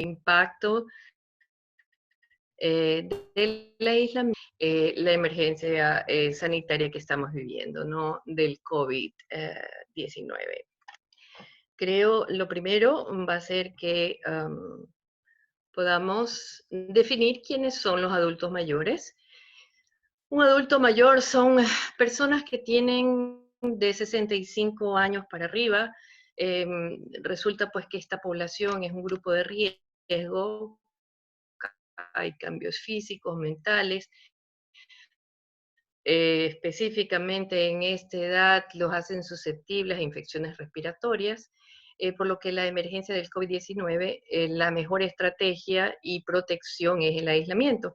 impacto del aislamiento, la emergencia sanitaria que estamos viviendo, ¿no? Del COVID-19. Creo lo primero va a ser que podamos definir quiénes son los adultos mayores. Un adulto mayor son personas que tienen de 65 años para arriba. Resulta pues que esta población es un grupo de riesgo, hay cambios físicos, mentales, específicamente en esta edad los hacen susceptibles a infecciones respiratorias, por lo que la emergencia del COVID-19, la mejor estrategia y protección es el aislamiento.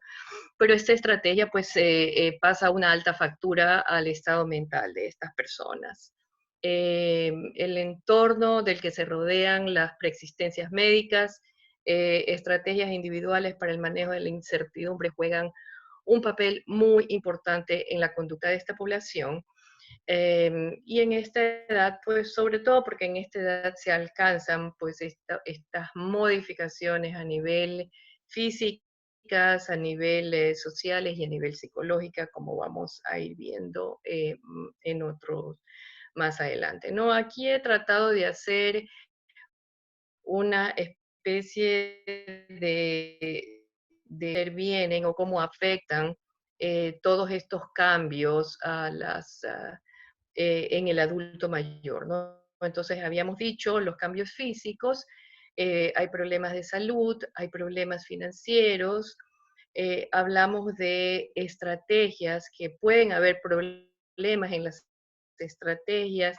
Pero esta estrategia pues pasa una alta factura al estado mental de estas personas. El entorno del que se rodean las preexistencias médicas, estrategias individuales para el manejo de la incertidumbre juegan un papel muy importante en la conducta de esta población. Y en esta edad, pues sobre todo porque en esta edad se alcanzan pues estas modificaciones a nivel físicas, a nivel sociales y a nivel psicológica, como vamos a ir viendo en otros más adelante. No, aquí he tratado de hacer una especie de intervienen o cómo afectan todos estos cambios en el adulto mayor, ¿no? Entonces habíamos dicho los cambios físicos, hay problemas de salud, hay problemas financieros, hablamos de estrategias, que pueden haber problemas en las estrategias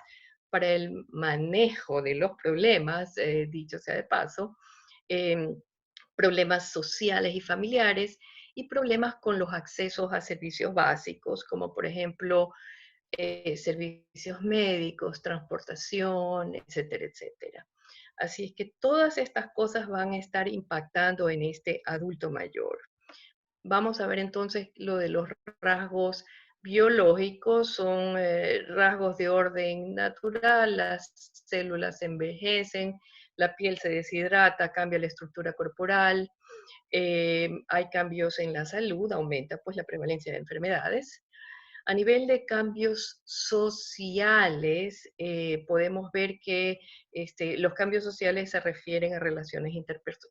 para el manejo de los problemas, dicho sea de paso, em, problemas sociales y familiares y problemas con los accesos a servicios básicos, como por ejemplo servicios médicos, transportación, etcétera, etcétera. Así es que todas estas cosas van a estar impactando en este adulto mayor. Vamos a ver entonces lo de los rasgos biológicos, son rasgos de orden natural, las células envejecen, la piel se deshidrata, cambia la estructura corporal, hay cambios en la salud, aumenta pues la prevalencia de enfermedades. A nivel de cambios sociales, podemos ver que los cambios sociales se refieren a relaciones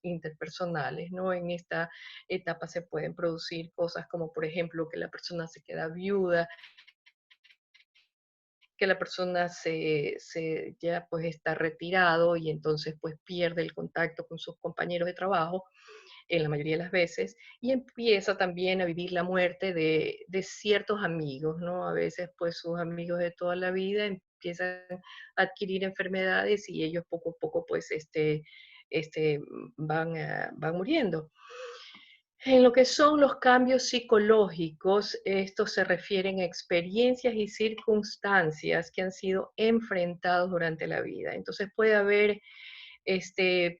interpersonales, ¿no? En esta etapa se pueden producir cosas como, por ejemplo, que la persona se queda viuda, que la persona ya pues está retirado y entonces pues pierde el contacto con sus compañeros de trabajo en la mayoría de las veces, y empieza también a vivir la muerte de ciertos amigos, ¿no? A veces, pues, sus amigos de toda la vida empiezan a adquirir enfermedades y ellos poco a poco, pues, van muriendo. En lo que son los cambios psicológicos, estos se refieren a experiencias y circunstancias que han sido enfrentados durante la vida. Entonces puede haber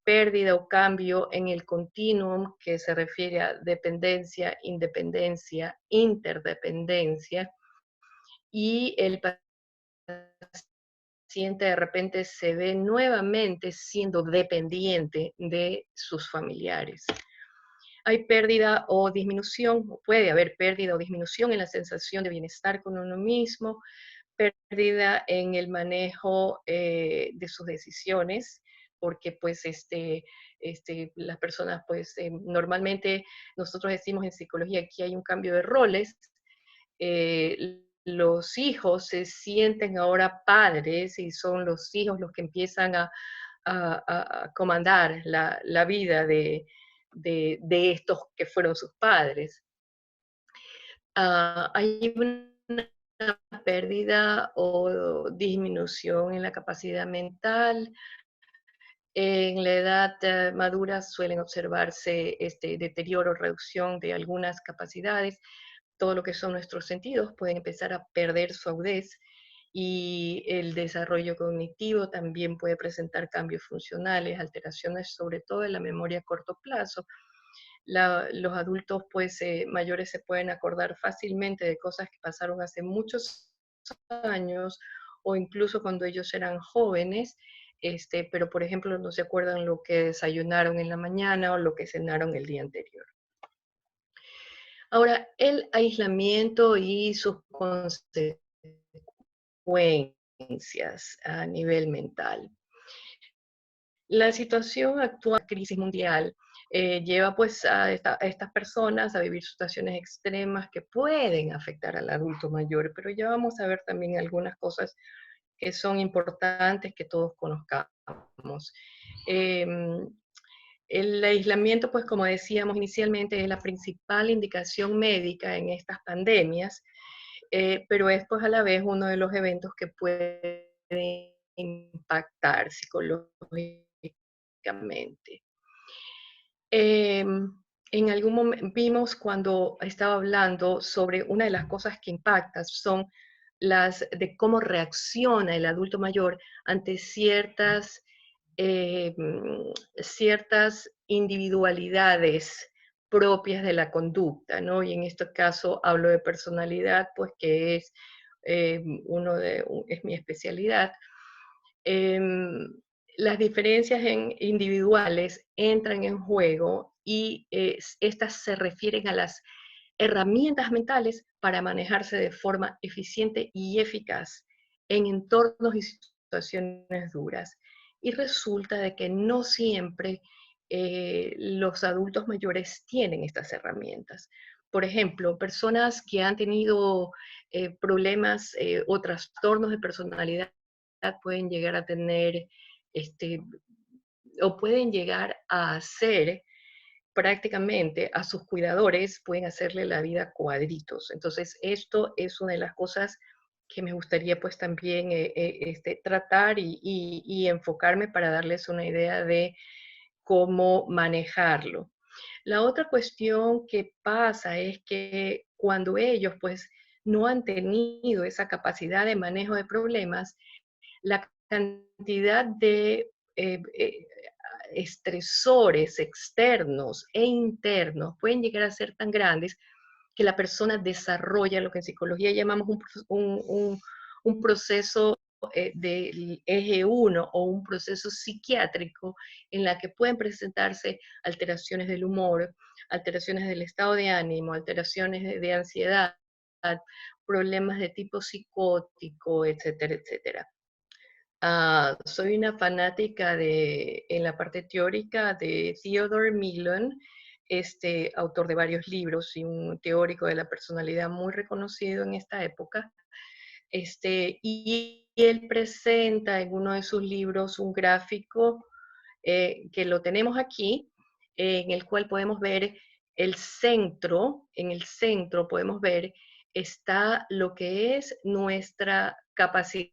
pérdida o cambio en el continuum que se refiere a dependencia, independencia, interdependencia, y el paciente de repente se ve nuevamente siendo dependiente de sus familiares. Hay pérdida o disminución, o puede haber pérdida o disminución en la sensación de bienestar con uno mismo, pérdida en el manejo de sus decisiones, porque pues las personas pues normalmente nosotros decimos en psicología que hay un cambio de roles, los hijos se sienten ahora padres y son los hijos los que empiezan a comandar la vida de estos que fueron sus padres. Hay una pérdida o disminución en la capacidad mental. En la edad madura suelen observarse deterioro o reducción de algunas capacidades. Todo lo que son nuestros sentidos pueden empezar a perder su agudez y el desarrollo cognitivo también puede presentar cambios funcionales, alteraciones sobre todo en la memoria a corto plazo. Los adultos pues mayores se pueden acordar fácilmente de cosas que pasaron hace muchos años o incluso cuando ellos eran jóvenes, pero por ejemplo no se acuerdan lo que desayunaron en la mañana o lo que cenaron el día anterior. Ahora, el aislamiento y sus consecuencias a nivel mental. La situación actual, crisis mundial, lleva pues a estas personas a vivir situaciones extremas que pueden afectar al adulto mayor, pero ya vamos a ver también algunas cosas que son importantes que todos conozcamos. Em, el aislamiento, pues como decíamos inicialmente, es la principal indicación médica en estas pandemias, pero es pues a la vez uno de los eventos que puede impactar psicológicamente. En algún momento vimos cuando estaba hablando sobre una de las cosas que impactan son las de cómo reacciona el adulto mayor ante ciertas individualidades propias de la conducta, ¿no? Y en este caso hablo de personalidad, pues que es es mi especialidad. em, las diferencias individuales entran en juego y estas se refieren a las herramientas mentales para manejarse de forma eficiente y eficaz en entornos y situaciones duras. Y resulta de que no siempre los adultos mayores tienen estas herramientas. Por ejemplo, personas que han tenido problemas o trastornos de personalidad pueden llegar a tener, este, o pueden llegar a hacer prácticamente a sus cuidadores, pueden hacerle la vida cuadritos. Entonces, esto es una de las cosas que me gustaría pues también tratar y enfocarme para darles una idea de cómo manejarlo. La otra cuestión que pasa es que cuando ellos pues no han tenido esa capacidad de manejo de problemas, la cantidad de estresores externos e internos pueden llegar a ser tan grandes que la persona desarrolla lo que en psicología llamamos un proceso del eje 1 o un proceso psiquiátrico en la que pueden presentarse alteraciones del humor, alteraciones del estado de ánimo, alteraciones de ansiedad, problemas de tipo psicótico, etcétera, etcétera. Soy una fanática en la parte teórica de Theodore Millon, autor de varios libros y un teórico de la personalidad muy reconocido en esta época. Y él presenta en uno de sus libros un gráfico que lo tenemos aquí, en el cual podemos ver el centro, en el centro podemos ver está lo que es nuestra capacidad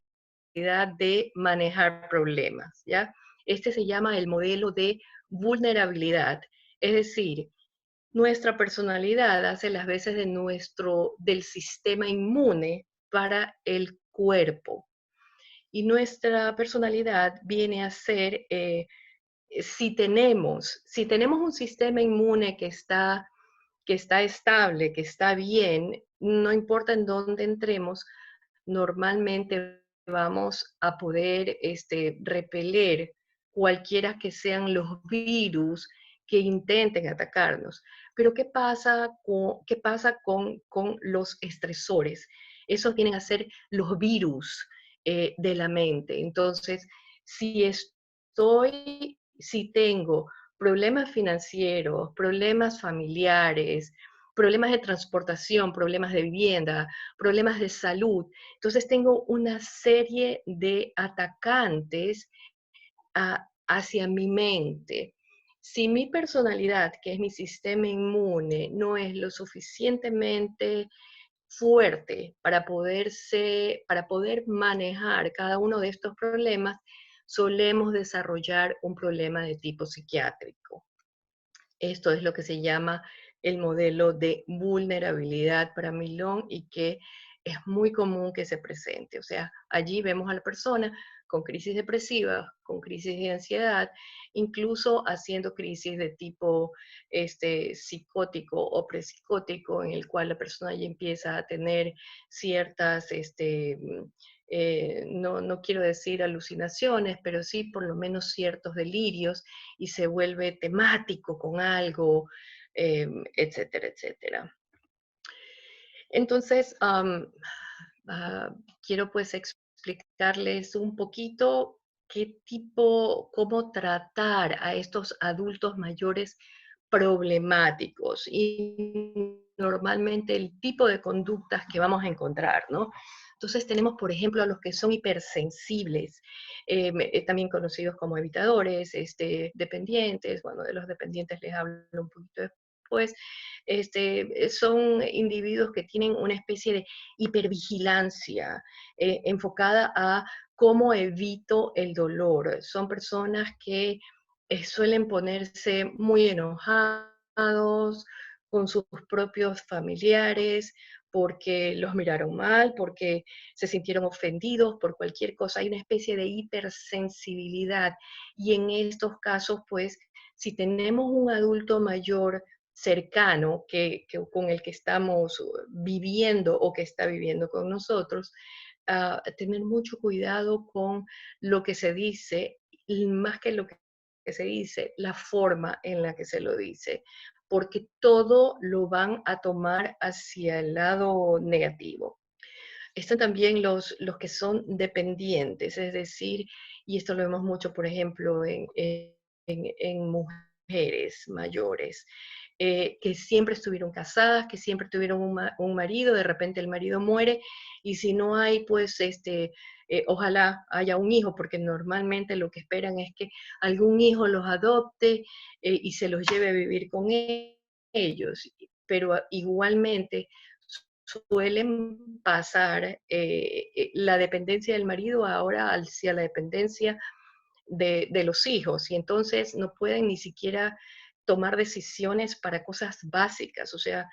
de manejar problemas, ¿ya? Este se llama el modelo de vulnerabilidad, es decir, nuestra personalidad hace las veces del sistema inmune para el cuerpo. Y nuestra personalidad viene a ser, si tenemos un sistema inmune que está estable, que está bien, no importa en dónde entremos, normalmente vamos a poder repeler cualquiera que sean los virus que intenten atacarnos. Pero ¿qué pasa con los estresores? Esos vienen a ser los virus de la mente. Entonces, si tengo problemas financieros, problemas familiares, problemas de transportación, problemas de vivienda, problemas de salud, entonces tengo una serie de atacantes hacia mi mente. Si mi personalidad, que es mi sistema inmune, no es lo suficientemente fuerte para poder manejar cada uno de estos problemas, solemos desarrollar un problema de tipo psiquiátrico. Esto es lo que se llama el modelo de vulnerabilidad para Milón y que es muy común que se presente. O sea, allí vemos a la persona con crisis depresiva, con crisis de ansiedad, incluso haciendo crisis de tipo psicótico o prepsicótico, en el cual la persona ya empieza a tener ciertas no quiero decir alucinaciones, pero sí por lo menos ciertos delirios y se vuelve temático con algo, etcétera, etcétera. Entonces, ah, quiero pues explicarles un poquito cómo tratar a estos adultos mayores problemáticos y normalmente el tipo de conductas que vamos a encontrar, ¿no? Entonces tenemos, por ejemplo, a los que son hipersensibles, también conocidos como evitadores, dependientes. Bueno, de los dependientes les hablo un poquito después. Son individuos que tienen una especie de hipervigilancia enfocada a cómo evito el dolor. Son personas que suelen ponerse muy enojados con sus propios familiares porque los miraron mal, porque se sintieron ofendidos por cualquier cosa. Hay una especie de hipersensibilidad y en estos casos, pues, si tenemos un adulto mayor cercano con el que estamos viviendo o que está viviendo con nosotros, tener mucho cuidado con lo que se dice, y más que lo que se dice, la forma en la que se lo dice, porque todo lo van a tomar hacia el lado negativo. Están también los que son dependientes, es decir, y esto lo vemos mucho, por ejemplo, en mujeres mayores, que siempre estuvieron casadas, que siempre tuvieron un marido, de repente el marido muere, y si no hay, pues, ojalá haya un hijo, porque normalmente lo que esperan es que algún hijo los adopte y se los lleve a vivir con ellos, pero igualmente suelen pasar la dependencia del marido ahora hacia la dependencia de los hijos y entonces no pueden ni siquiera tomar decisiones para cosas básicas, o sea,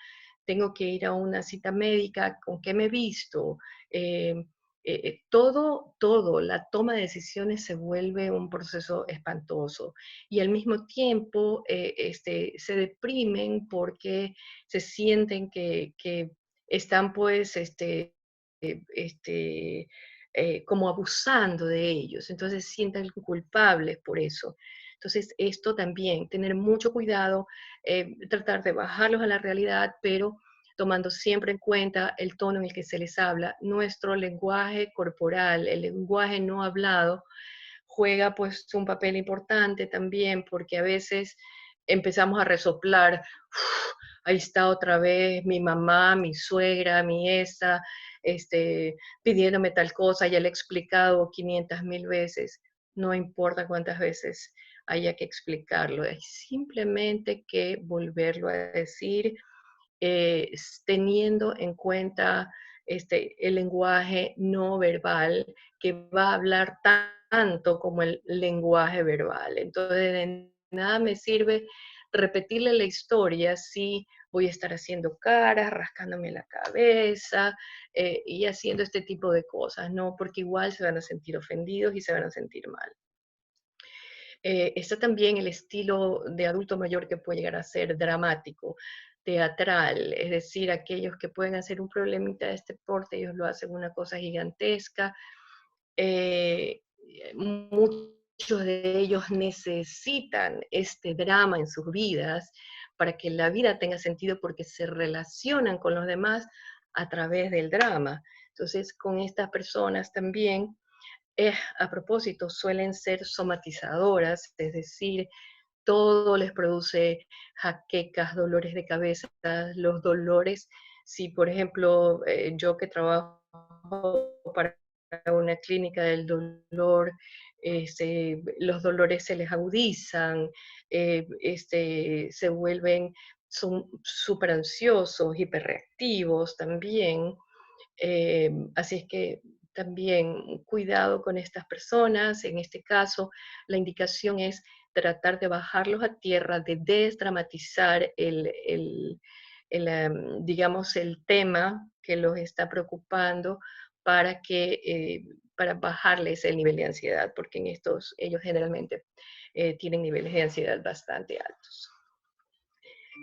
tengo que ir a una cita médica, ¿con qué me he visto? Eh, la toma de decisiones se vuelve un proceso espantoso y al mismo tiempo se deprimen porque se sienten que están pues como abusando de ellos, entonces se sienten culpables por eso. Entonces, esto también, tener mucho cuidado, tratar de bajarlos a la realidad, pero tomando siempre en cuenta el tono en el que se les habla. Nuestro lenguaje corporal, el lenguaje no hablado, juega pues un papel importante también, porque a veces empezamos a resoplar, "Uf, ahí está otra vez mi mamá, mi suegra, mi esa, pidiéndome tal cosa, ya le he explicado 500.000 veces, no importa cuántas veces haya que explicarlo, es simplemente que volverlo a decir, teniendo en cuenta el lenguaje no verbal que va a hablar tanto como el lenguaje verbal. Entonces, de nada me sirve repetirle la historia si voy a estar haciendo caras, rascándome la cabeza y haciendo este tipo de cosas, ¿no? Porque igual se van a sentir ofendidos y se van a sentir mal. Está también el estilo de adulto mayor que puede llegar a ser dramático, teatral, es decir, aquellos que pueden hacer un problemita de este porte, ellos lo hacen una cosa gigantesca. Muchos de ellos necesitan este drama en sus vidas para que la vida tenga sentido porque se relacionan con los demás a través del drama. Entonces, con estas personas también a propósito, suelen ser somatizadoras, es decir, todo les produce jaquecas, dolores de cabeza, los dolores, si por ejemplo yo que trabajo para una clínica del dolor, los dolores se les agudizan, se vuelven, son súper ansiosos, hiperreactivos también, así es que también cuidado con estas personas. En este caso, la indicación es tratar de bajarlos a tierra, de desdramatizar digamos, el tema que los está preocupando para para bajarles el nivel de ansiedad, porque en estos ellos generalmente tienen niveles de ansiedad bastante altos.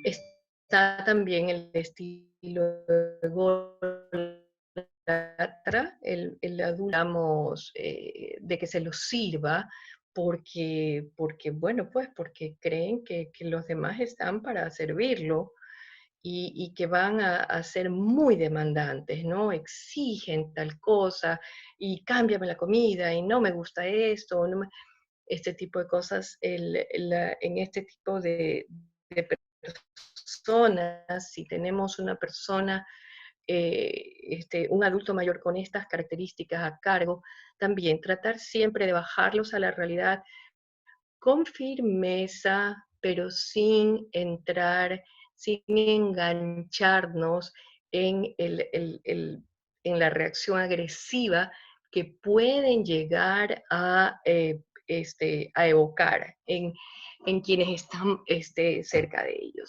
Está también el estilo de idólatra, el adulto, digamos, de que se los sirva, porque, bueno, pues porque creen que los demás están para servirlo y que van a ser muy demandantes, ¿no? Exigen tal cosa y cámbiame la comida y no me gusta esto, no me- este tipo de cosas en este tipo de personas, si tenemos una persona, un adulto mayor con estas características a cargo, también tratar siempre de bajarlos a la realidad con firmeza, pero sin entrar, sin engancharnos en, en la reacción agresiva que pueden llegar a evocar en quienes están cerca de ellos.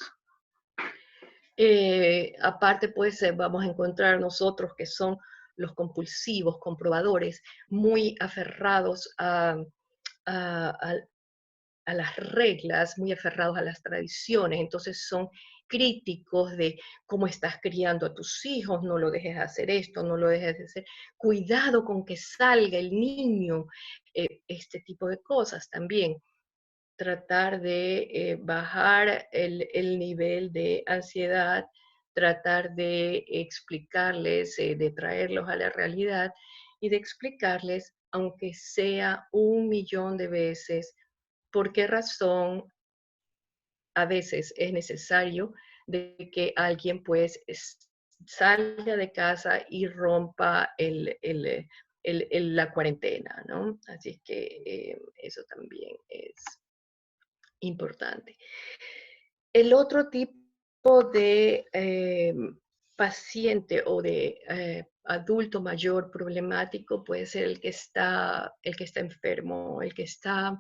Aparte, pues vamos a encontrar nosotros que son los compulsivos, comprobadores, muy aferrados a, a- a las reglas, muy aferrados a las tradiciones, entonces son críticos de cómo estás criando a tus hijos, no lo dejes hacer esto, no lo dejes de hacer, cuidado con que salga el niño, este tipo de cosas también. Tratar de bajar el nivel de ansiedad, tratar de explicarles, de traerlos a la realidad y de explicarles, aunque sea 1 millón de veces, por qué razón a veces es necesario de que alguien pues salga de casa y rompa la cuarentena, ¿no? Así es que eso también es importante. El otro tipo de paciente o de adulto mayor problemático puede ser el que está enfermo, el que está,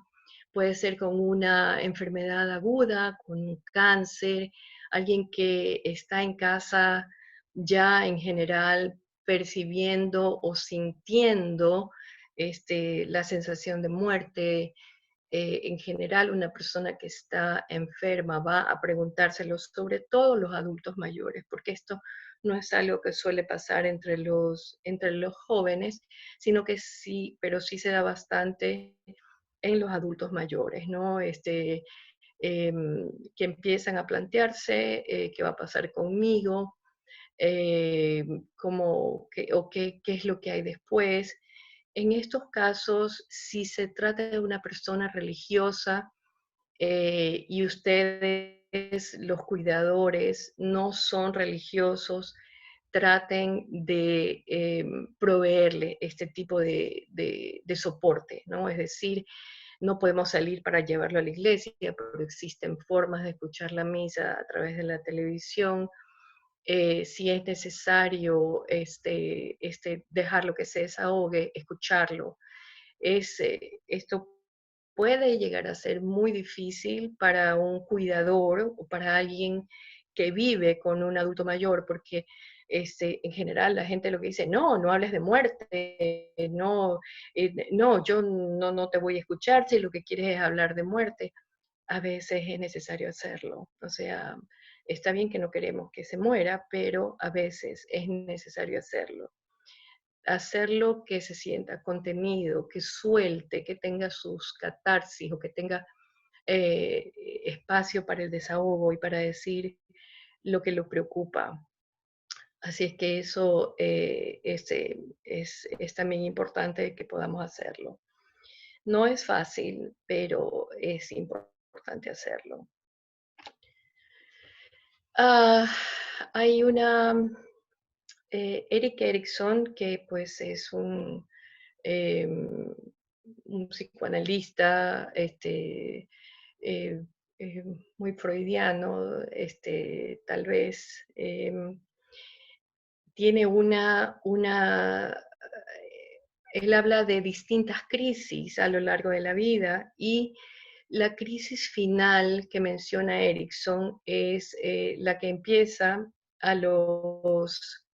puede ser con una enfermedad aguda, con un cáncer, alguien que está en casa ya en general percibiendo o sintiendo la sensación de muerte, en general una persona que está enferma va a preguntárselo, sobre todo los adultos mayores, porque esto no es algo que suele pasar entre los jóvenes, sino que sí, pero sí se da bastante en los adultos mayores, ¿no? Que empiezan a plantearse qué va a pasar conmigo, eh, qué es lo que hay después. En estos casos, si se trata de una persona religiosa y ustedes, los cuidadores, no son religiosos, traten de proveerle este tipo de soporte, ¿no? Es decir, no podemos salir para llevarlo a la iglesia, pero existen formas de escuchar la misa a través de la televisión. Si es necesario dejarlo que se desahogue, escucharlo. Esto puede llegar a ser muy difícil para un cuidador o para alguien que vive con un adulto mayor, porque en general la gente lo que dice, no, no hables de muerte, no, no, yo no te voy a escuchar si lo que quieres es hablar de muerte. A veces es necesario hacerlo. O sea, está bien que no queremos que se muera, pero a veces es necesario hacerlo. Hacerlo que se sienta contenido, que suelte, que tenga sus catarsis o que tenga eh, espacio para el desahogo y para decir lo que lo preocupa. Así es que eso es también importante que podamos hacerlo. No es fácil, pero es importante hacerlo. Ah, hay Erik Erikson, que pues es un psicoanalista eh, eh, muy freudiano, tal vez, tiene él habla de distintas crisis a lo largo de la vida y la crisis final que menciona Erickson es la que empieza a los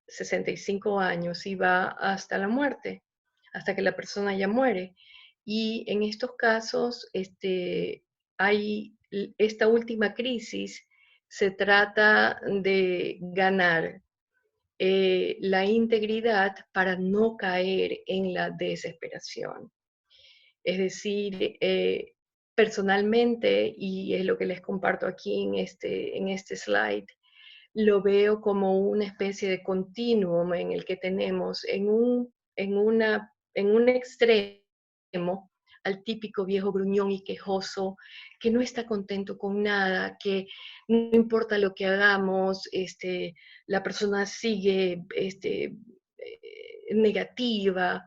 65 años y va hasta la muerte, hasta que la persona ya muere. Y en estos casos, hay esta última crisis, se trata de ganar la integridad para no caer en la desesperación. Es decir, personalmente, y es lo que les comparto aquí en este slide, lo veo como una especie de continuum en el que tenemos en un extremo al típico viejo gruñón y quejoso que no está contento con nada, que no importa lo que hagamos, la persona sigue negativa.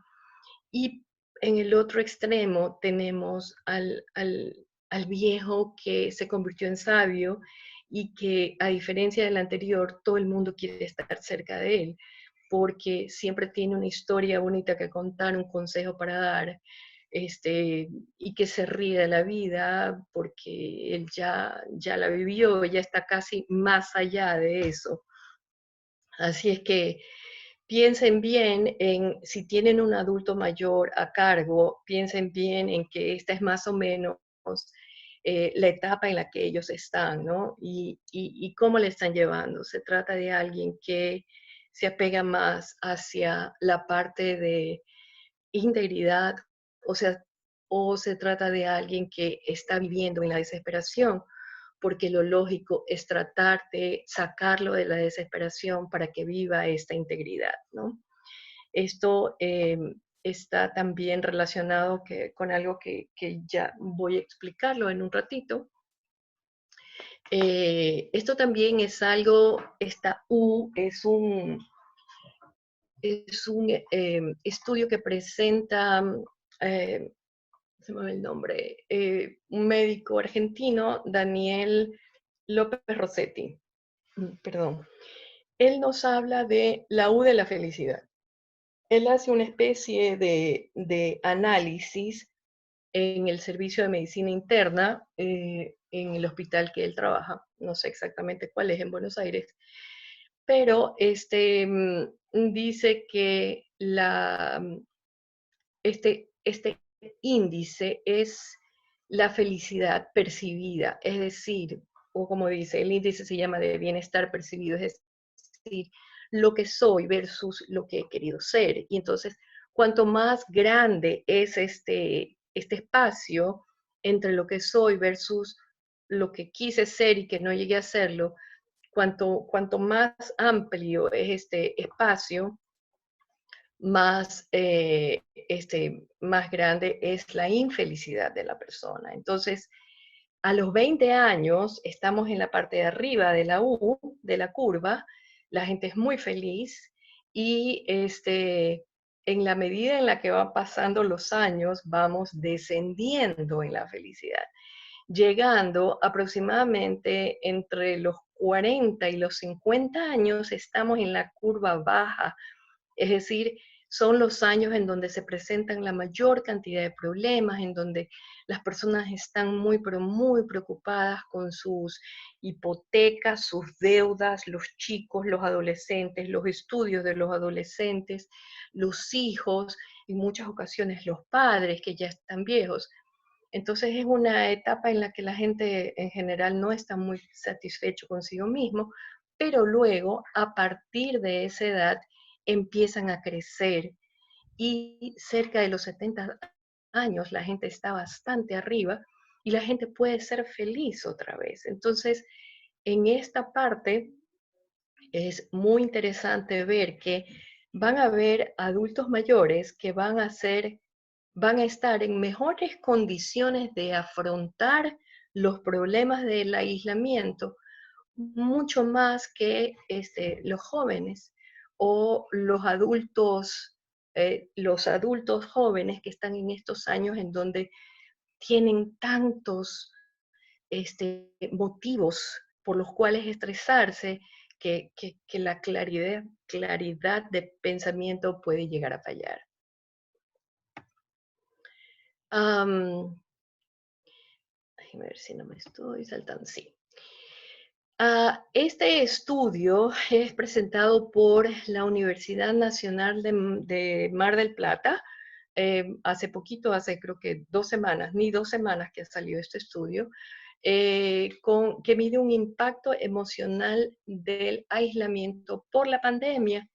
Y en el otro extremo tenemos al viejo que se convirtió en sabio y que, a diferencia del anterior, todo el mundo quiere estar cerca de él, porque siempre tiene una historia bonita que contar, un consejo para dar, y que se ríe de la vida porque él ya la vivió, ya está casi más allá de eso. Así es que piensen bien en si tienen un adulto mayor a cargo, piensen bien en que esta es más o menos la etapa en la que ellos están, ¿no? Y cómo le están llevando. Se trata de alguien que se apega más hacia la parte de integridad, o sea, o se trata de alguien que está viviendo en la desesperación, porque lo lógico es tratar de sacarlo de la desesperación para que viva esta integridad, ¿no? Esto está también relacionado con algo que ya voy a explicarlo en un ratito. Esto también es algo, esta U es un estudio que presenta, eh, se me va el nombre, un médico argentino, Daniel López Rossetti, perdón. Él nos habla de la U de la felicidad. Él hace una especie de análisis en el servicio de medicina interna, en el hospital que él trabaja. No sé exactamente cuál es en Buenos Aires, pero dice que este índice es la felicidad percibida, es decir, o como dice, el índice se llama de bienestar percibido, es decir, lo que soy versus lo que he querido ser. Y entonces, cuanto más grande es este espacio entre lo que soy versus lo que quise ser y que no llegué a serlo, cuanto más amplio es este espacio, más grande es la infelicidad de la persona. Entonces, a los 20 años estamos en la parte de arriba de la U, de la curva, la gente es muy feliz y en la medida en la que van pasando los años, vamos descendiendo en la felicidad, llegando aproximadamente entre los 40 y los 50 años, estamos en la curva baja, es decir, son los años en donde se presentan la mayor cantidad de problemas, en donde las personas están muy, pero muy preocupadas con sus hipotecas, sus deudas, los chicos, los adolescentes, los estudios de los adolescentes, los hijos, en muchas ocasiones los padres que ya están viejos. Entonces es una etapa en la que la gente en general no está muy satisfecho consigo mismo, pero luego, a partir de esa edad, empiezan a crecer y cerca de los 70 años la gente está bastante arriba y la gente puede ser feliz otra vez. Entonces, en esta parte es muy interesante ver que van a haber adultos mayores que van a estar en mejores condiciones de afrontar los problemas del aislamiento, mucho más que los jóvenes o los adultos jóvenes que están en estos años en donde tienen tantos motivos por los cuales estresarse que la claridad de pensamiento puede llegar a fallar. Déjame ver si no me estoy saltando. Sí. Este estudio es presentado por la Universidad Nacional de Mar del Plata. Hace poquito, hace creo que 2 semanas, ni 2 semanas que ha salido este estudio. que mide un impacto emocional del aislamiento por la pandemia.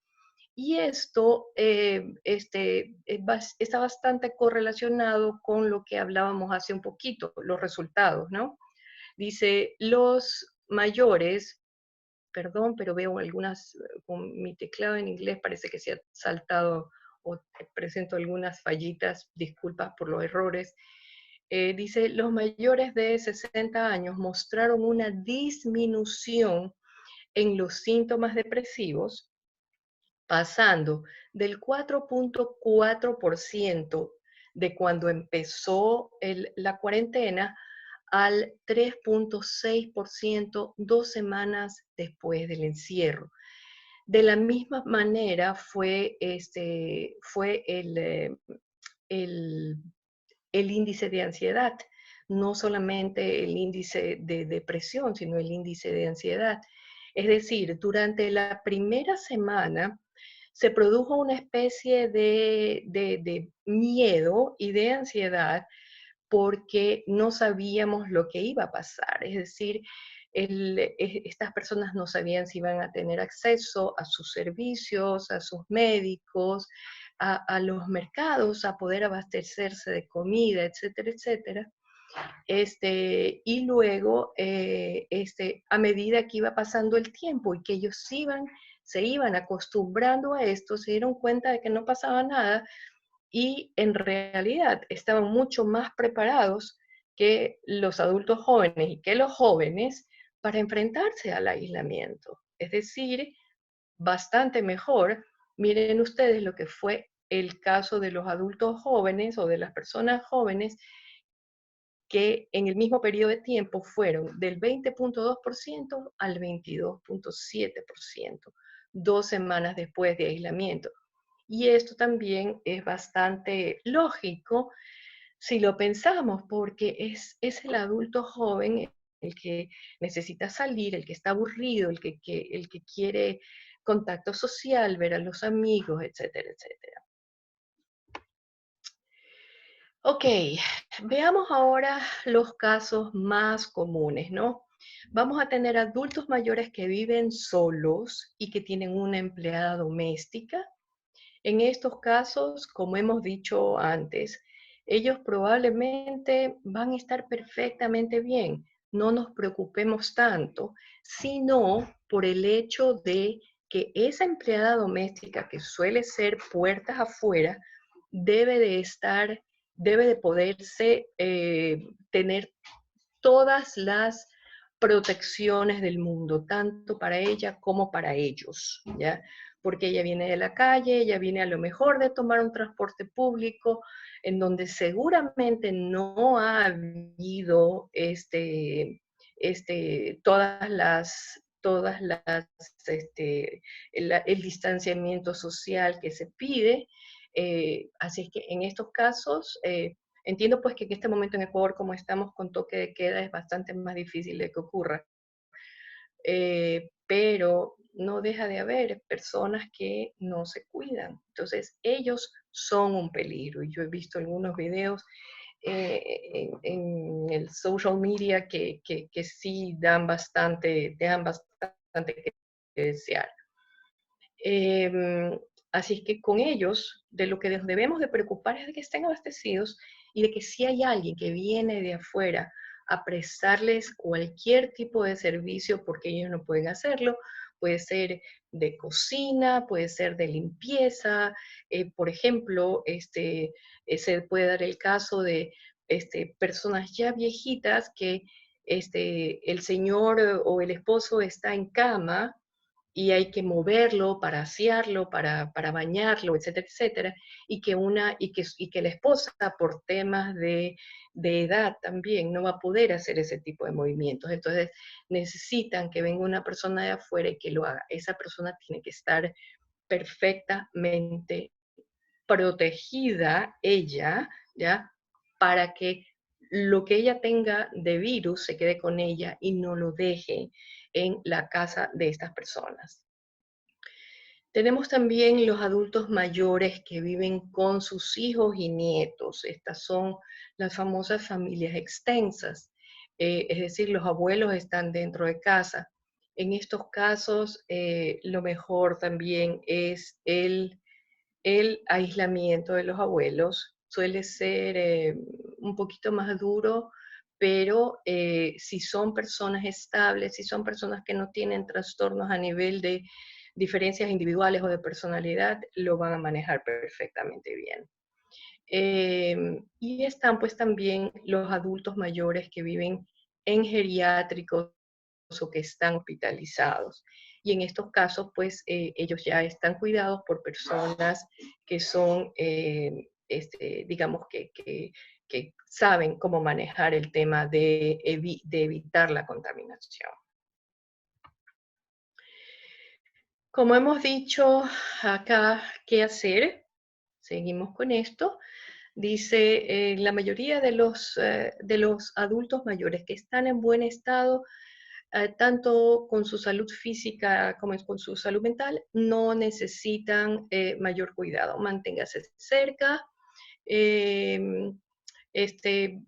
Y esto está bastante correlacionado con lo que hablábamos hace un poquito, los resultados, ¿no? Dice, los mayores, perdón, pero veo algunas, con mi teclado en inglés parece que se ha saltado o presento algunas fallitas, disculpas por los errores. Dice, los mayores de 60 años mostraron una disminución en los síntomas depresivos, pasando del 4.4% de cuando empezó la cuarentena al 3.6% 2 semanas después del encierro. De la misma manera fue el, el índice de ansiedad, no solamente el índice de depresión, sino el índice de ansiedad. Es decir, durante la primera semana se produjo una especie de miedo y de ansiedad porque no sabíamos lo que iba a pasar. Es decir, estas personas no sabían si iban a tener acceso a sus servicios, a sus médicos, a los mercados, a poder abastecerse de comida, etcétera, etcétera. Y luego, a medida que iba pasando el tiempo y que ellos se iban acostumbrando a esto, se dieron cuenta de que no pasaba nada y en realidad estaban mucho más preparados que los adultos jóvenes y que los jóvenes para enfrentarse al aislamiento. Es decir, bastante mejor. Miren ustedes lo que fue el caso de los adultos jóvenes o de las personas jóvenes que en el mismo periodo de tiempo fueron del 20.2% al 22.7%, 2 semanas después de aislamiento. Y esto también es bastante lógico si lo pensamos, porque es el adulto joven el que necesita salir, el que está aburrido, el que quiere contacto social, ver a los amigos, etcétera, etcétera. Ok, veamos ahora los casos más comunes, ¿no? Vamos a tener adultos mayores que viven solos y que tienen una empleada doméstica. En estos casos, como hemos dicho antes, ellos probablemente van a estar perfectamente bien. No nos preocupemos tanto, sino por el hecho de que esa empleada doméstica, que suele ser puertas afuera, debe de estar, debe de poderse tener todas las protecciones del mundo, tanto para ella como para ellos, ¿ya? Porque ella viene de la calle, ella viene a lo mejor de tomar un transporte público en donde seguramente no ha habido el distanciamiento social que se pide. Así es que en estos casos, entiendo pues que en este momento en Ecuador, como estamos con toque de queda, es bastante más difícil de que ocurra, pero no deja de haber personas que no se cuidan. Entonces, ellos son un peligro. Y yo he visto algunos videos en el social media que sí dejan bastante que desear. Eh, Así es que con ellos, de lo que nos debemos de preocupar es de que estén abastecidos y de que si hay alguien que viene de afuera a prestarles cualquier tipo de servicio porque ellos no pueden hacerlo, puede ser de cocina, puede ser de limpieza, por ejemplo, se puede dar el caso de personas ya viejitas que el señor o el esposo está en cama y hay que moverlo para asearlo, para bañarlo, etcétera, etcétera, y que la esposa, por temas de edad también, no va a poder hacer ese tipo de movimientos. Entonces, necesitan que venga una persona de afuera y que lo haga. Esa persona tiene que estar perfectamente protegida, ella, ¿ya? Para que lo que ella tenga de virus se quede con ella y no lo deje en la casa de estas personas. Tenemos también los adultos mayores que viven con sus hijos y nietos. Estas son las famosas familias extensas. es decir, los abuelos están dentro de casa. En estos casos, lo mejor también es el aislamiento de los abuelos. Suele ser un poquito más duro, pero si son personas estables, si son personas que no tienen trastornos a nivel de diferencias individuales o de personalidad, lo van a manejar perfectamente bien. Y están pues también los adultos mayores que viven en geriátricos o que están hospitalizados. Y en estos casos, pues ellos ya están cuidados por personas que son, digamos, que saben cómo manejar el tema de evitar la contaminación. Como hemos dicho acá, ¿qué hacer? Seguimos con esto. Dice, la mayoría de los adultos mayores que están en buen estado, tanto con su salud física como con su salud mental, no necesitan mayor cuidado. Manténgase cerca, eh, este,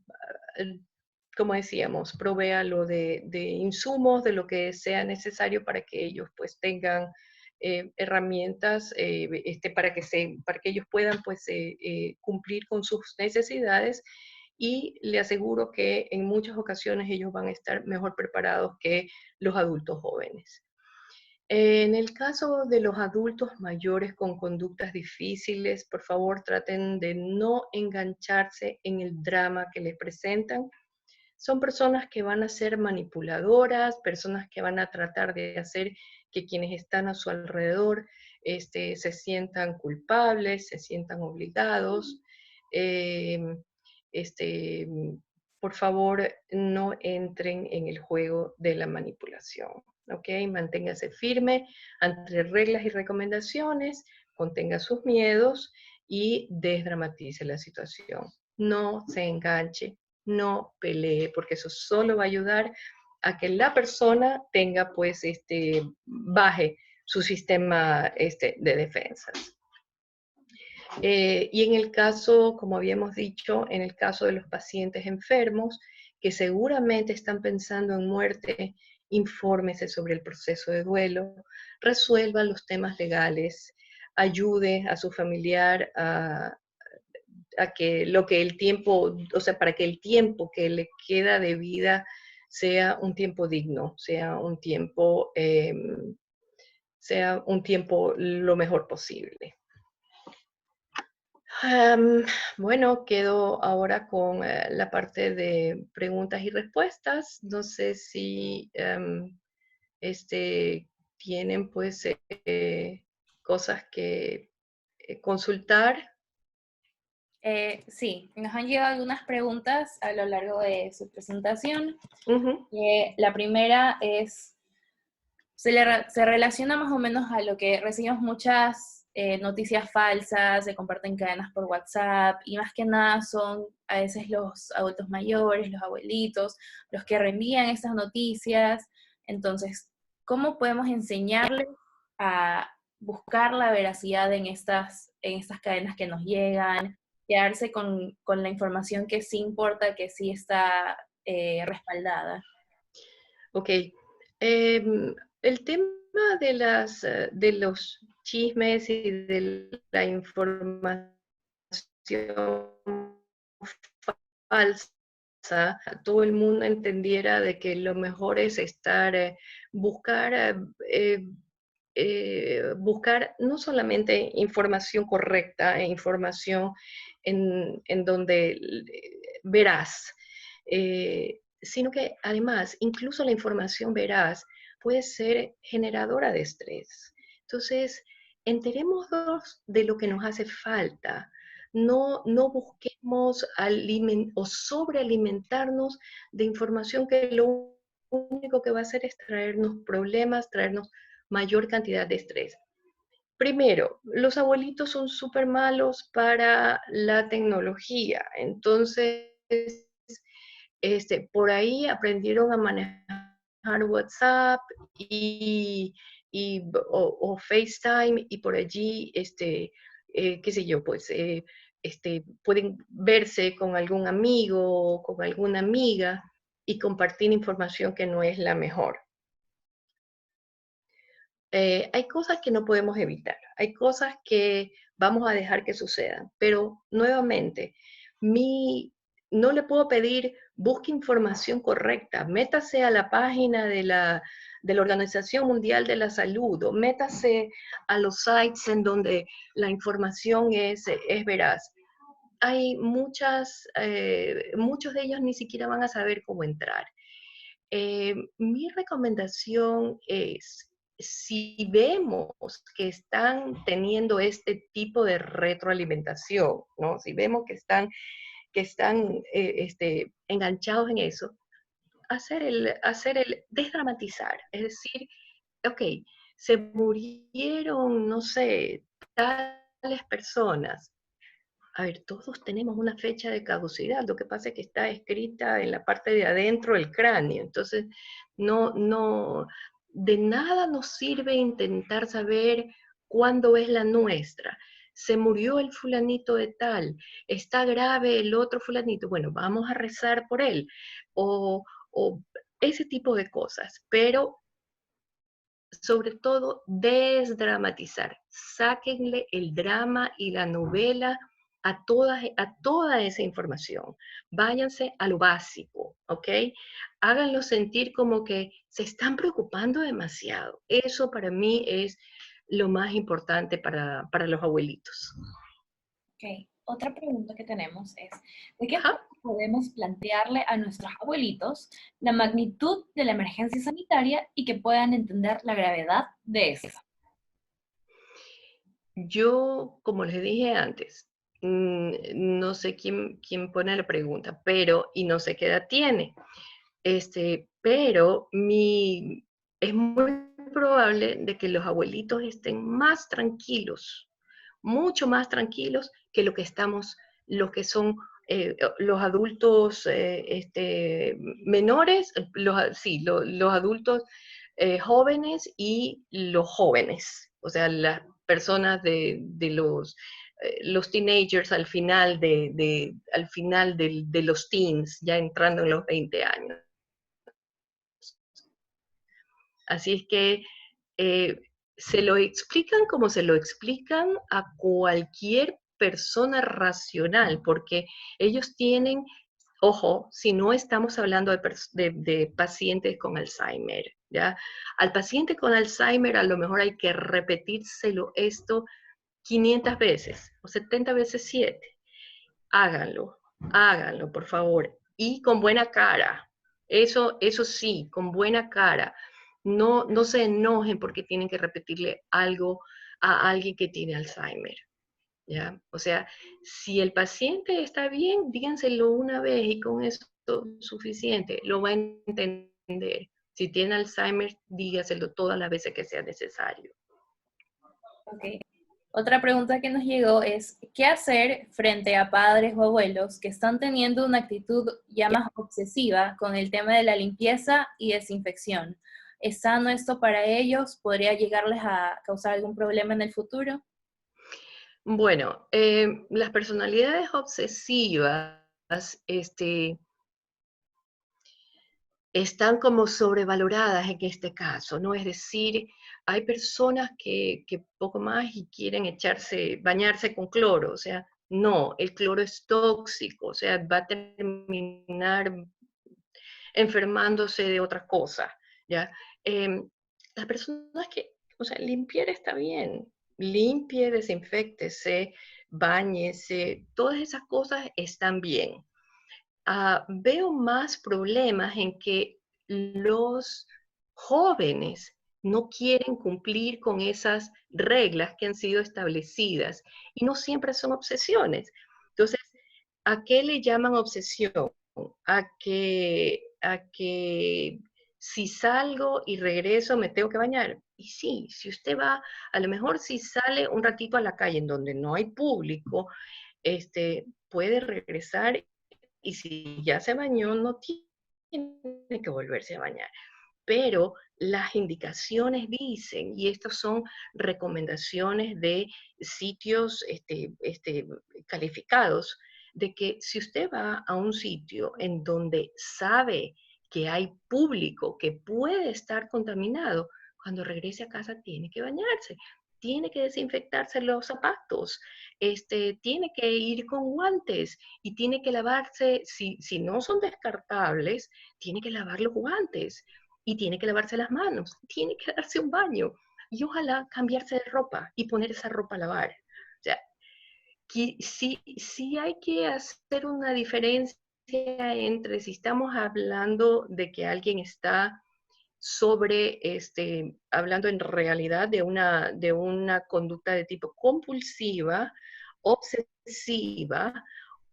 como decíamos, provéalo de insumos, de lo que sea necesario para que ellos pues tengan herramientas para que ellos puedan pues cumplir con sus necesidades, y le aseguro que en muchas ocasiones ellos van a estar mejor preparados que los adultos jóvenes. En el caso de los adultos mayores con conductas difíciles, por favor traten de no engancharse en el drama que les presentan. Son personas que van a ser manipuladoras, personas que van a tratar de hacer que quienes están a su alrededor se sientan culpables, se sientan obligados. Eh, este, por favor, no entren en el juego de la manipulación. ¿Ok? Manténgase firme ante reglas y recomendaciones, contenga sus miedos y desdramatice la situación. No se enganche, no pelee, porque eso solo va a ayudar a que la persona tenga, pues, baje su sistema de defensas. Y en el caso, como habíamos dicho, en el caso de los pacientes enfermos que seguramente están pensando en muerte, infórmese sobre el proceso de duelo, resuelva los temas legales, ayude a su familiar a que lo que el tiempo, o sea, para que el tiempo que le queda de vida sea un tiempo digno, sea un tiempo lo mejor posible. Bueno, quedo ahora con la parte de preguntas y respuestas. No sé si tienen pues cosas que consultar. Sí, nos han llegado algunas preguntas a lo largo de su presentación. Ujú. La primera es, se relaciona más o menos a lo que recibimos muchas noticias falsas, se comparten cadenas por WhatsApp, y más que nada son a veces los adultos mayores, los abuelitos, los que reenvían estas noticias. Entonces, ¿cómo podemos enseñarles a buscar la veracidad en estas cadenas que nos llegan, quedarse con la información que sí importa, que sí está respaldada? Ok. El tema de los chismes y de la información falsa, todo el mundo entendiera de que lo mejor es buscar, buscar no solamente información correcta, información en donde verás, sino que además incluso la información veraz puede ser generadora de estrés. Entonces, enterémonos de lo que nos hace falta. No busquemos o sobrealimentarnos de información que lo único que va a hacer es traernos problemas, traernos mayor cantidad de estrés. Primero, los abuelitos son súper malos para la tecnología, entonces por ahí aprendieron a manejar WhatsApp o FaceTime, y por allí, qué sé yo, pues pueden verse con algún amigo o con alguna amiga, y compartir información que no es la mejor. Hay cosas que no podemos evitar, hay cosas que vamos a dejar que sucedan, pero nuevamente, no le puedo pedir, busque información correcta, métase a la página de la Organización Mundial de la Salud o métase a los sites en donde la información es veraz. Hay muchos de ellos ni siquiera van a saber cómo entrar. Mi recomendación es, si vemos que están teniendo este tipo de retroalimentación, ¿no? Si vemos que están enganchados en eso, hacer el desdramatizar, es decir, ok, se murieron, no sé, tales personas. A ver, todos tenemos una fecha de caducidad, lo que pasa es que está escrita en la parte de adentro del cráneo, entonces de nada nos sirve intentar saber cuándo es la nuestra. Se murió el fulanito de tal, está grave el otro fulanito, bueno, vamos a rezar por él, o ese tipo de cosas, pero sobre todo desdramatizar. Sáquenle el drama y la novela a toda esa información. Váyanse a lo básico, ¿ok? Háganlo sentir como que se están preocupando demasiado. Eso para mí es lo más importante para los abuelitos. Ok, otra pregunta que tenemos es, ¿de qué Ajá. forma podemos plantearle a nuestros abuelitos la magnitud de la emergencia sanitaria y que puedan entender la gravedad de esta? Yo, como les dije antes, no sé quién pone la pregunta, pero, y no sé qué edad tiene. Pero es muy probable de que los abuelitos estén más tranquilos, mucho más tranquilos que lo que son los adultos menores, los adultos jóvenes y los jóvenes, o sea, las personas de los teenagers al final al final de los teens, ya entrando en los 20 años. Así es que eh, se lo explican como se lo explican a cualquier persona racional, porque ellos tienen, ojo, si no estamos hablando de pacientes con Alzheimer, ¿ya? Al paciente con Alzheimer a lo mejor hay que repetírselo esto 500 veces o 70 veces 7. Háganlo, háganlo, por favor. Y con buena cara. Eso sí, con buena cara. No se enojen porque tienen que repetirle algo a alguien que tiene Alzheimer. ¿Ya? O sea, si el paciente está bien, díganselo una vez y con eso es suficiente. Lo va a entender. Si tiene Alzheimer, dígaselo todas las veces que sea necesario. Ok. Otra pregunta que nos llegó es, ¿qué hacer frente a padres o abuelos que están teniendo una actitud ya más obsesiva con el tema de la limpieza y desinfección? ¿Es sano esto para ellos? ¿Podría llegarles a causar algún problema en el futuro? Bueno, las personalidades obsesivas, este, están como sobrevaloradas en este caso, ¿no? Es decir, hay personas que poco más y quieren bañarse con cloro, o sea, no, el cloro es tóxico, o sea, va a terminar enfermándose de otras cosas, ¿ya? Em, las personas o sea, limpiar está bien, limpie, desinféctese, báñese, todas esas cosas están bien. Veo más problemas en que los jóvenes no quieren cumplir con esas reglas que han sido establecidas y no siempre son obsesiones. Entonces, ¿a qué le llaman obsesión? A que si salgo y regreso me tengo que bañar. Y sí, si usted va, a lo mejor si sale un ratito a la calle en donde no hay público, puede regresar y si ya se bañó, no tiene que volverse a bañar. Pero las indicaciones dicen, y estas son recomendaciones de sitios calificados, de que si usted va a un sitio en donde sabe que hay público, que puede estar contaminado, cuando regrese a casa tiene que bañarse, tiene que desinfectarse los zapatos, tiene que ir con guantes y tiene que lavarse, si no son descartables, tiene que lavar los guantes y tiene que lavarse las manos, tiene que darse un baño y ojalá cambiarse de ropa y poner esa ropa a lavar. O sea, sí hay que hacer una diferencia entre si estamos hablando de que alguien está hablando en realidad de una conducta de tipo compulsiva, obsesiva,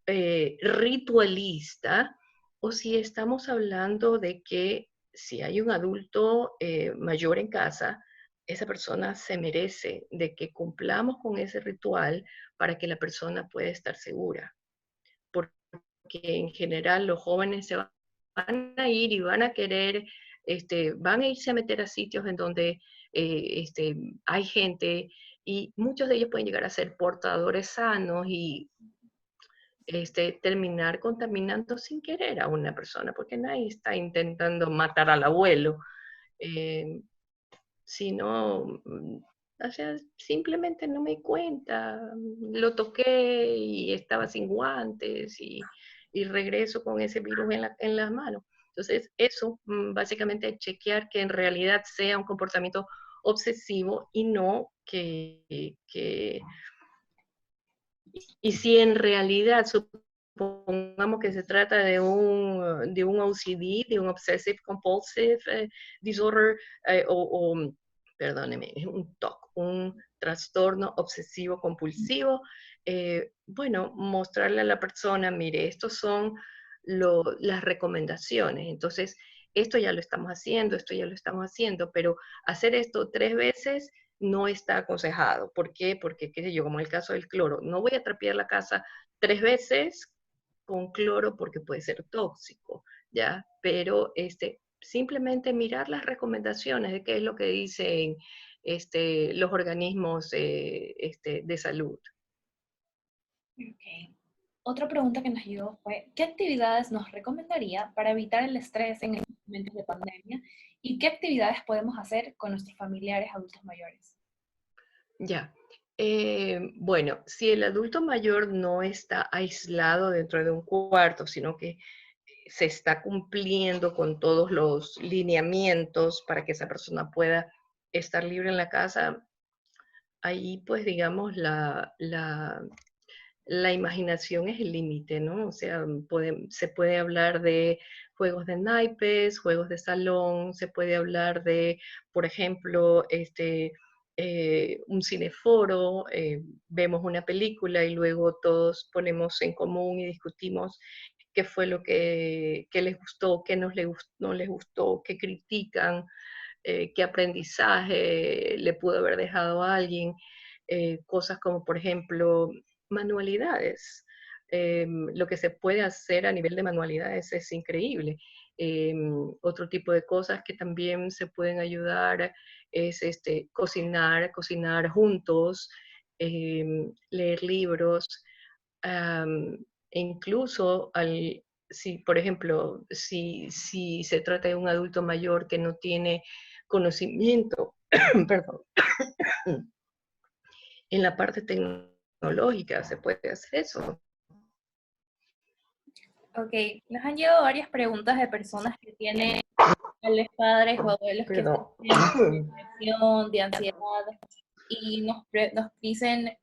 ritualista, o si estamos hablando de que si hay un adulto mayor en casa, esa persona se merece de que cumplamos con ese ritual para que la persona pueda estar segura. Porque en general los jóvenes se van a ir y van a querer, van a irse a meter a sitios en donde hay gente y muchos de ellos pueden llegar a ser portadores sanos y terminar contaminando sin querer a una persona, porque nadie está intentando matar al abuelo, eh, sino, o sea, simplemente no me di cuenta, lo toqué y estaba sin guantes y regreso con ese virus en las manos. Entonces, eso básicamente chequear que en realidad sea un comportamiento obsesivo y no y si en realidad supongamos que se trata de un OCD, de un Obsessive Compulsive Disorder, perdóneme, un TOC, un trastorno obsesivo compulsivo, bueno, mostrarle a la persona, mire, estos son las recomendaciones. Entonces, esto ya lo estamos haciendo, esto ya lo estamos haciendo, pero hacer esto 3 veces no está aconsejado. ¿Por qué? Porque, qué sé yo, como el caso del cloro, no voy a trapear la casa 3 veces con cloro porque puede ser tóxico, ¿ya? Pero simplemente mirar las recomendaciones de qué es lo que dicen los organismos de salud. Okay. Otra pregunta que nos llegó fue, ¿qué actividades nos recomendaría para evitar el estrés en estos momentos de pandemia? ¿Y qué actividades podemos hacer con nuestros familiares adultos mayores? Ya. Bueno, si el adulto mayor no está aislado dentro de un cuarto, sino que se está cumpliendo con todos los lineamientos para que esa persona pueda estar libre en la casa, ahí pues digamos la imaginación es el límite, ¿no? O sea, se puede hablar de juegos de naipes, juegos de salón, se puede hablar de, por ejemplo, un cineforo, vemos una película y luego todos ponemos en común y discutimos qué fue lo que les gustó, qué no les gustó, qué critican, qué aprendizaje le pudo haber dejado a alguien. Cosas como, por ejemplo, manualidades. Lo que se puede hacer a nivel de manualidades es increíble. Otro tipo de cosas que también se pueden ayudar es cocinar juntos, leer libros, e incluso si, por ejemplo, si se trata de un adulto mayor que no tiene conocimiento, perdón, en la parte tecnológica se puede hacer eso. Ok, nos han llegado varias preguntas de personas que tienen padres o abuelos que Perdón. sufren de depresión, de ansiedad, y nos dicen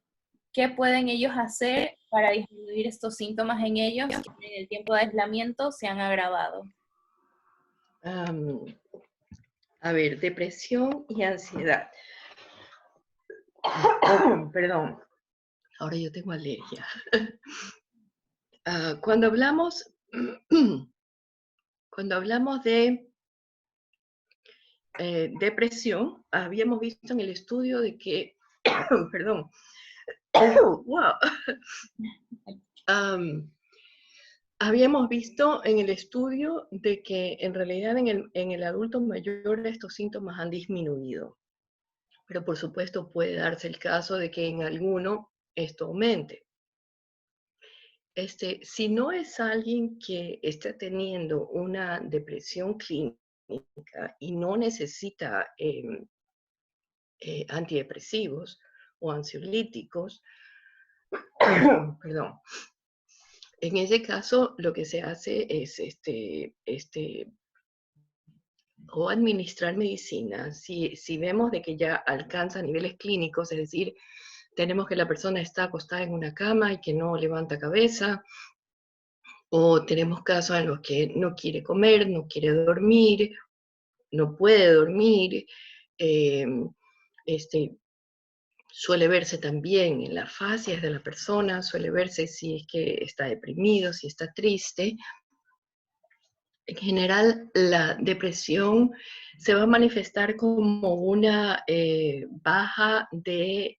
qué pueden ellos hacer para disminuir estos síntomas en ellos que en el tiempo de aislamiento se han agravado. A ver, depresión y ansiedad. Perdón, ahora yo tengo alergia. Cuando hablamos, cuando hablamos de depresión, habíamos visto en el estudio de que, perdón, wow, habíamos visto en el estudio de que en realidad en el adulto mayor estos síntomas han disminuido, pero por supuesto puede darse el caso de que en alguno esto aumente. Si no es alguien que está teniendo una depresión clínica y no necesita antidepresivos o ansiolíticos, perdón, en ese caso lo que se hace es o administrar medicina. Si vemos de que ya alcanza niveles clínicos, es decir, tenemos que la persona está acostada en una cama y que no levanta cabeza, o tenemos casos en los que no quiere comer, no quiere dormir, no puede dormir, eh, este, suele verse también en las fases de la persona, suele verse si es que está deprimido, si está triste. En general, la depresión se va a manifestar como una baja de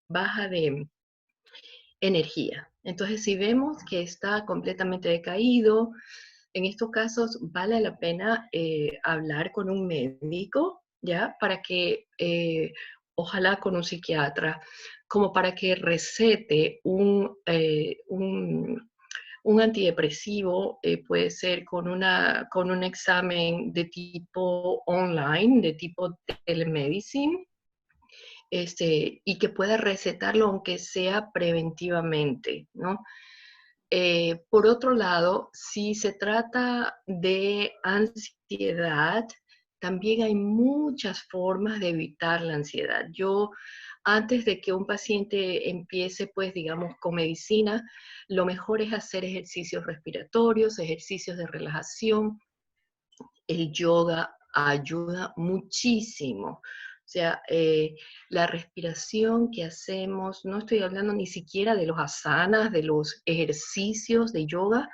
energía. Entonces, si vemos que está completamente decaído, en estos casos vale la pena hablar con un médico, ¿ya? Para que, ojalá con un psiquiatra, como para que recete un antidepresivo, puede ser con un examen de tipo online, de tipo telemedicine, y que pueda recetarlo aunque sea preventivamente, ¿no? Por otro lado, si se trata de ansiedad, también hay muchas formas de evitar la ansiedad. Yo, antes de que un paciente empiece, pues, digamos, con medicina, lo mejor es hacer ejercicios respiratorios, ejercicios de relajación. El yoga ayuda muchísimo. O sea, la respiración que hacemos, no estoy hablando ni siquiera de los asanas, de los ejercicios de yoga,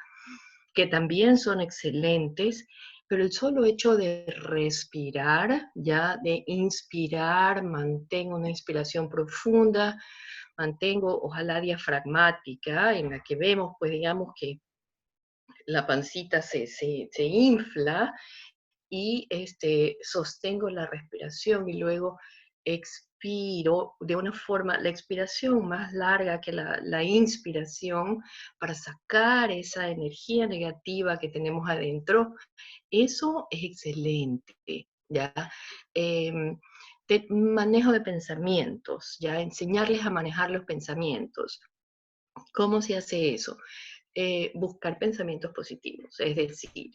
que también son excelentes, pero el solo hecho de respirar, ya de inspirar, mantengo una inspiración profunda, mantengo ojalá diafragmática, en la que vemos, pues digamos que la pancita se infla, y sostengo la respiración y luego expiro de una forma, la expiración más larga que la inspiración, para sacar esa energía negativa que tenemos adentro. Eso es excelente, ¿ya? Em, Manejo de pensamientos, ¿ya? Enseñarles a manejar los pensamientos. ¿Cómo se hace eso? Buscar pensamientos positivos, es decir,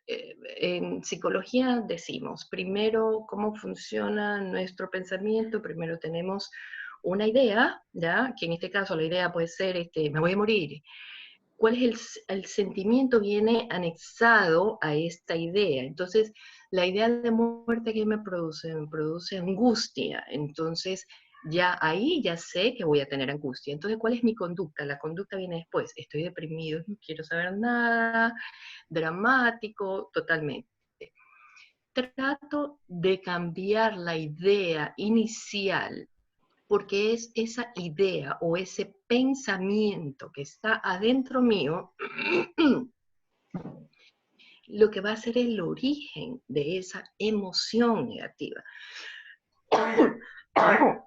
en psicología decimos, primero, cómo funciona nuestro pensamiento. Primero tenemos una idea, ¿ya? Que en este caso la idea puede ser, me voy a morir. ¿Cuál es el sentimiento? Viene anexado a esta idea. Entonces, la idea de muerte que me produce angustia. Entonces, ya ahí ya sé que voy a tener angustia. Entonces, ¿cuál es mi conducta? La conducta viene después. Estoy deprimido, no quiero saber nada, dramático, totalmente. Trato de cambiar la idea inicial, porque es esa idea o ese pensamiento que está adentro mío lo que va a ser el origen de esa emoción negativa.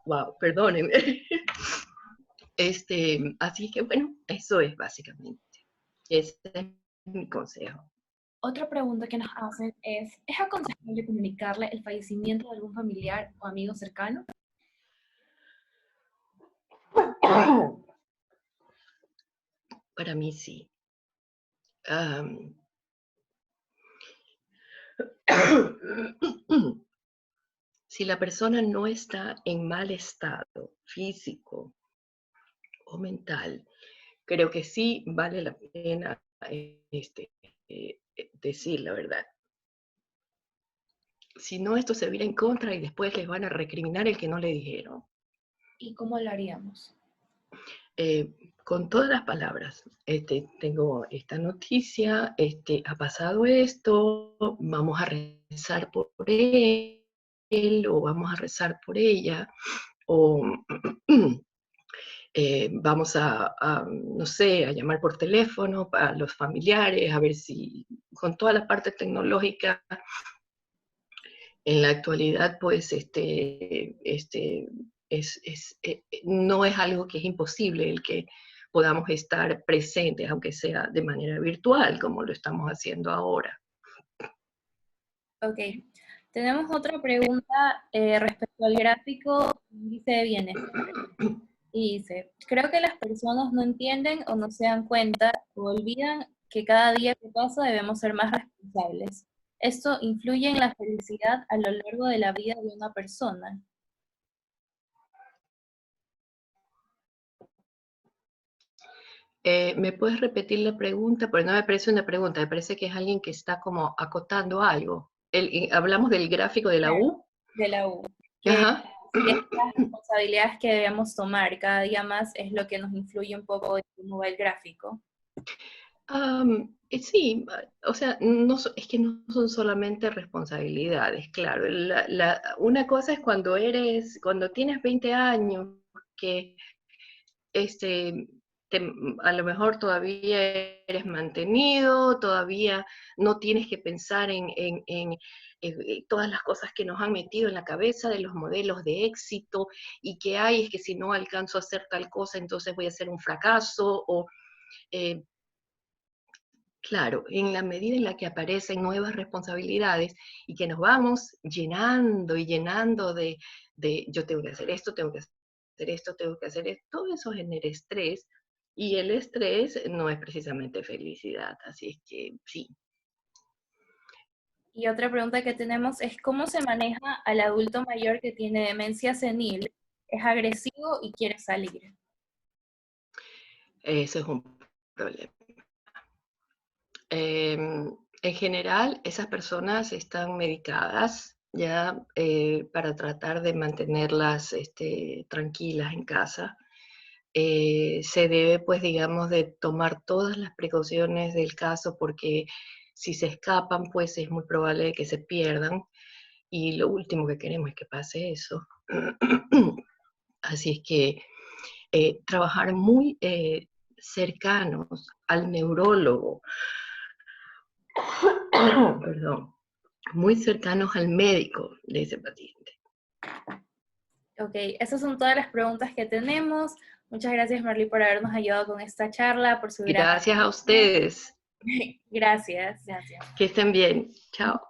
Wow, perdónenme. Así que bueno, eso es básicamente. Ese es mi consejo. Otra pregunta que nos hacen ¿es aconsejable comunicarle el fallecimiento de algún familiar o amigo cercano? Para mí sí. Um, si la persona no está en mal estado físico o mental, creo que sí vale la pena decir la verdad. Si no, esto se vira en contra y después les van a recriminar el que no le dijeron. ¿Y cómo lo haríamos? Con todas las palabras, tengo esta noticia, ha pasado esto, vamos a rezar por él, o vamos a rezar por ella, o vamos no sé, a llamar por teléfono a los familiares, a ver si con toda la parte tecnológica, en la actualidad, pues, no es algo que es imposible, el que podamos estar presentes, aunque sea de manera virtual, como lo estamos haciendo ahora. Ok. Tenemos otra pregunta respecto al gráfico índice de bienestar. Y dice, creo que las personas no entienden o no se dan cuenta o olvidan que cada día que pasa debemos ser más responsables. ¿Esto influye en la felicidad a lo largo de la vida de una persona? ¿Me puedes repetir la pregunta? Porque no me parece una pregunta, me parece que es alguien que está como acotando algo. Hablamos del gráfico de la Claro, U. de la U. Que Ajá. si estas responsabilidades que debemos tomar cada día más es lo que nos influye un poco en cómo va el gráfico. Sí, o sea, no, es que no son solamente responsabilidades, claro. Una cosa es cuando tienes 20 años, que este, a lo mejor todavía eres mantenido, todavía no tienes que pensar en todas las cosas que nos han metido en la cabeza de los modelos de éxito y que hay, es que si no alcanzo a hacer tal cosa, entonces voy a ser un fracaso, o eh, claro, en la medida en la que aparecen nuevas responsabilidades y que nos vamos llenando y llenando de yo tengo que hacer esto, tengo que hacer esto, tengo que hacer esto, todo eso genera estrés y el estrés no es precisamente felicidad, así es que sí. Y otra pregunta que tenemos es, ¿cómo se maneja al adulto mayor que tiene demencia senil, es agresivo y quiere salir? Eso es un problema. En general, esas personas están medicadas ya para tratar de mantenerlas tranquilas en casa. Se debe, pues, digamos, de tomar todas las precauciones del caso porque si se escapan, pues es muy probable que se pierdan y lo último que queremos es que pase eso. Así es que trabajar muy cercanos al neurólogo, perdón, muy cercanos al médico de ese paciente. Ok, esas son todas las preguntas que tenemos. Muchas gracias, Marley, por habernos ayudado con esta charla, por su gran Gracias a atención. ustedes. Gracias. Gracias. Que estén bien. Chao.